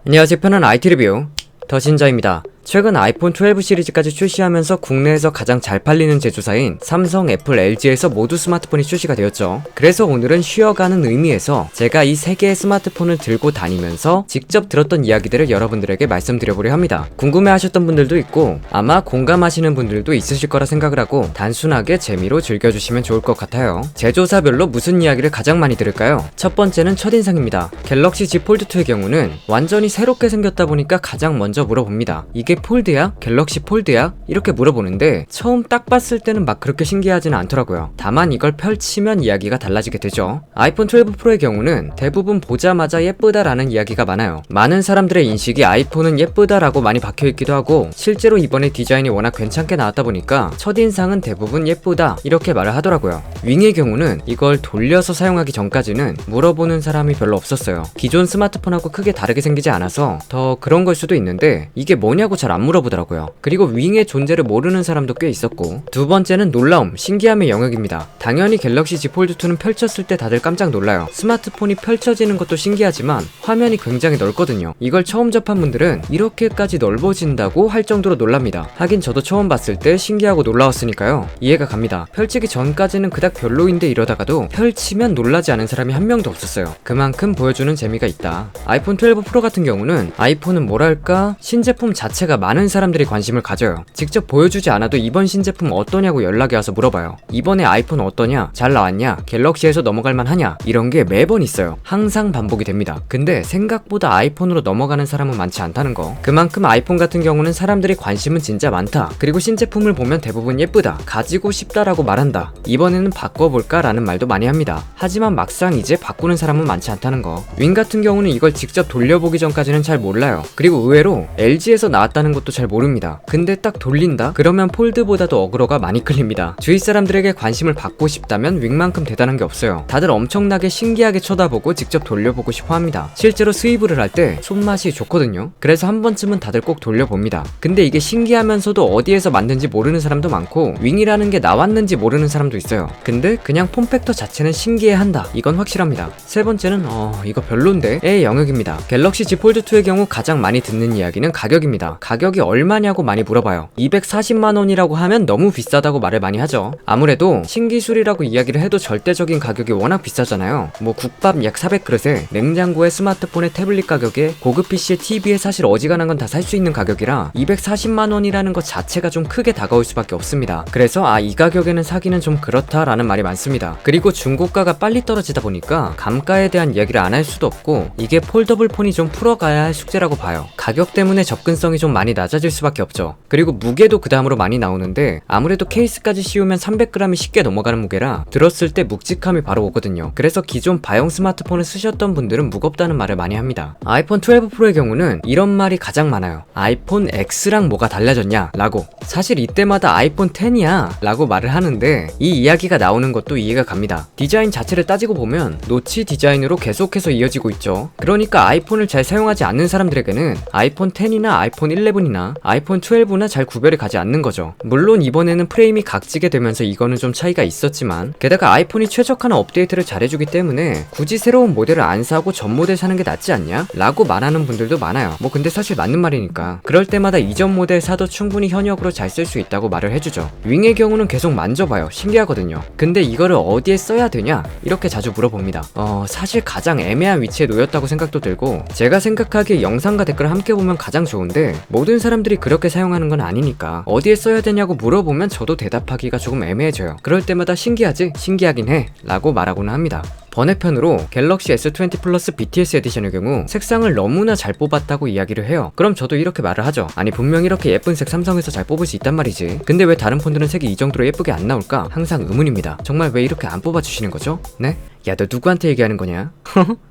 안녕하세요. 편한 IT 리뷰 더신자입니다. 최근 아이폰 12 시리즈까지 출시하면서 국내에서 가장 잘 팔리는 제조사인 삼성, 애플, LG에서 모두 스마트폰이 출시가 되었죠. 그래서 오늘은 쉬어가는 의미에서 제가 이 세 개의 스마트폰을 들고 다니면서 직접 들었던 이야기들을 여러분들에게 말씀드려보려 합니다. 궁금해하셨던 분들도 있고 아마 공감하시는 분들도 있으실 거라 생각을 하고 단순하게 재미로 즐겨주시면 좋을 것 같아요. 제조사별로 무슨 이야기를 가장 많이 들을까요? 첫 번째는 첫인상입니다. 갤럭시 Z 폴드2의 경우는 완전히 새롭게 생겼다 보니까 가장 먼저 물어봅니다. 이게 폴드야? 갤럭시 폴드야? 이렇게 물어보는데 처음 딱 봤을 때는 막 그렇게 신기하지는 않더라고요. 다만 이걸 펼치면 이야기가 달라지게 되죠. 아이폰 12 프로의 경우는 대부분 보자마자 예쁘다라는 이야기가 많아요. 많은 사람들의 인식이 아이폰은 예쁘다라고 많이 박혀있기도 하고 실제로 이번에 디자인이 워낙 괜찮게 나왔다 보니까 첫인상은 대부분 예쁘다 이렇게 말을 하더라고요. 윙의 경우는 이걸 돌려서 사용하기 전까지는 물어보는 사람이 별로 없었어요. 기존 스마트폰하고 크게 다르게 생기지 않아서 더 그런 걸 수도 있는데 이게 뭐냐고 잘 안 물어보더라고요. 그리고 윙의 존재를 모르는 사람도 꽤 있었고 두 번째는 놀라움, 신기함의 영역입니다. 당연히 갤럭시 Z 폴드2는 펼쳤을 때 다들 깜짝 놀라요. 스마트폰이 펼쳐지는 것도 신기하지만 화면이 굉장히 넓거든요. 이걸 처음 접한 분들은 이렇게까지 넓어진다고 할 정도로 놀랍니다. 하긴 저도 처음 봤을 때 신기하고 놀라웠으니까요. 이해가 갑니다. 펼치기 전까지는 그닥 별로인데 이러다가도 펼치면 놀라지 않은 사람이 한 명도 없었어요. 그만큼 보여주는 재미가 있다. 아이폰 12 프로 같은 경우는 아이폰은 뭐랄까 신제품 자체가 많은 사람들이 관심을 가져요. 직접 보여주지 않아도 이번 신제품 어떠냐고 연락이 와서 물어봐요. 이번에 아이폰 어떠냐? 잘 나왔냐? 갤럭시에서 넘어갈만 하냐? 이런 게 매번 있어요. 항상 반복이 됩니다. 근데 생각보다 아이폰으로 넘어가는 사람은 많지 않다는 거. 그만큼 아이폰 같은 경우는 사람들이 관심은 진짜 많다. 그리고 신제품을 보면 대부분 예쁘다. 가지고 싶다라고 말한다. 이번에는 바꿔볼까? 라는 말도 많이 합니다. 하지만 막상 이제 바꾸는 사람은 많지 않다는 거. 윙 같은 경우는 이걸 직접 돌려보기 전까지는 잘 몰라요. 그리고 의외로 LG에서 나왔다는 것도 잘 모릅니다. 근데 딱 돌린다? 그러면 폴드보다도 어그로가 많이 끌립니다. 주위 사람들에게 관심을 받고 싶다면 윙만큼 대단한 게 없어요. 다들 엄청나게 신기하게 쳐다보고 직접 돌려보고 싶어 합니다. 실제로 스위브를 할 때 손맛이 좋거든요. 그래서 한 번쯤은 다들 꼭 돌려봅니다. 근데 이게 신기하면서도 어디에서 만든지 모르는 사람도 많고 윙이라는 게 나왔는지 모르는 사람도 있어요. 근데 그냥 폼팩터 자체는 신기해한다. 이건 확실합니다. 세 번째는 이거 별론데? 의 영역입니다. 갤럭시 Z 폴드2의 경우 가장 많이 듣는 이야기는 가격입니다. 가격이 얼마냐고 많이 물어봐요. 240만원이라고 하면 너무 비싸다고 말을 많이 하죠. 아무래도 신기술이라고 이야기를 해도 절대적인 가격이 워낙 비싸잖아요. 뭐 국밥 약 400그릇에 냉장고에 스마트폰에 태블릿 가격에 고급 PC에 TV에 사실 어지간한 건 다 살 수 있는 가격이라 240만원이라는 것 자체가 좀 크게 다가올 수밖에 없습니다. 그래서 이 가격에는 사기는 좀 그렇다라는 말이 많습니다. 그리고 중고가가 빨리 떨어지다 보니까 감가에 대한 이야기를 안 할 수도 없고 이게 폴더블 폰이 좀 풀어가야 할 숙제라고 봐요. 가격 때문에 접근성이 좀 많이 낮아질 수밖에 없죠. 그리고 무게도 그 다음으로 많이 나오는데 아무래도 케이스까지 씌우면 300g이 쉽게 넘어가는 무게라 들었을 때 묵직함이 바로 오거든요. 그래서 기존 바형 스마트폰을 쓰셨던 분들은 무겁다는 말을 많이 합니다. 아이폰 12 프로의 경우는 이런 말이 가장 많아요. 아이폰 X랑 뭐가 달라졌냐? 라고. 사실 이때마다 아이폰 10이야 라고 말을 하는데 이 이야기가 나오는 것도 이해가 갑니다. 디자인 자체를 따지고 보면 노치 디자인으로 계속해서 이어지고 있죠. 그러니까 아이폰을 잘 사용하지 않는 사람들에게는 아이폰 10이나 아이폰 11이나 아이폰 12나 잘 구별이 가지 않는 거죠. 물론 이번에는 프레임이 각지게 되면서 이거는 좀 차이가 있었지만 게다가 아이폰이 최적화나 업데이트를 잘해주기 때문에 굳이 새로운 모델을 안 사고 전 모델 사는 게 낫지 않냐? 라고 말하는 분들도 많아요. 뭐 근데 사실 맞는 말이니까. 그럴 때마다 이전 모델 사도 충분히 현역으로 잘 쓸 수 있다고 말을 해주죠. 윙의 경우는 계속 만져봐요. 신기하거든요. 근데 이거를 어디에 써야 되냐? 이렇게 자주 물어봅니다. 사실 가장 애매한 위치에 놓였다고 생각도 들고 제가 생각하기에 영상과 댓글을 함께 보면 가장 좋은데 모든 사람들이 그렇게 사용하는 건 아니니까 어디에 써야 되냐고 물어보면 저도 대답하기가 조금 애매해져요. 그럴 때마다 신기하지? 신기하긴 해 라고 말하고는 합니다. 번외편으로 갤럭시 S20 플러스 BTS 에디션의 경우 색상을 너무나 잘 뽑았다고 이야기를 해요. 그럼 저도 이렇게 말을 하죠. 아니 분명 이렇게 예쁜 색 삼성에서 잘 뽑을 수 있단 말이지. 근데 왜 다른 폰들은 색이 이 정도로 예쁘게 안 나올까? 항상 의문입니다. 정말 왜 이렇게 안 뽑아주시는 거죠? 네? 야, 너 누구한테 얘기하는 거냐?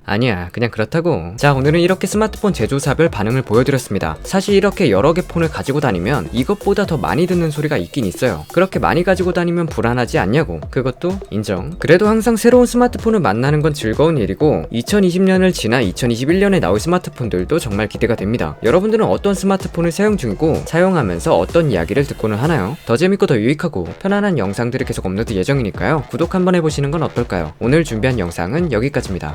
아니야, 그냥 그렇다고. 자, 오늘은 이렇게 스마트폰 제조사별 반응을 보여드렸습니다. 사실 이렇게 여러 개 폰을 가지고 다니면 이것보다 더 많이 듣는 소리가 있긴 있어요. 그렇게 많이 가지고 다니면 불안하지 않냐고. 그것도 인정. 그래도 항상 새로운 스마트폰을 만나는 건 즐거운 일이고 2020년을 지나 2021년에 나올 스마트폰들도 정말 기대가 됩니다. 여러분들은 어떤 스마트폰을 사용 중이고 사용하면서 어떤 이야기를 듣고는 하나요? 더 재밌고 더 유익하고 편안한 영상들을 계속 업로드 예정이니까요. 구독 한번 해보시는 건 어떨까요? 오늘 준비한 영상은 여기까지입니다.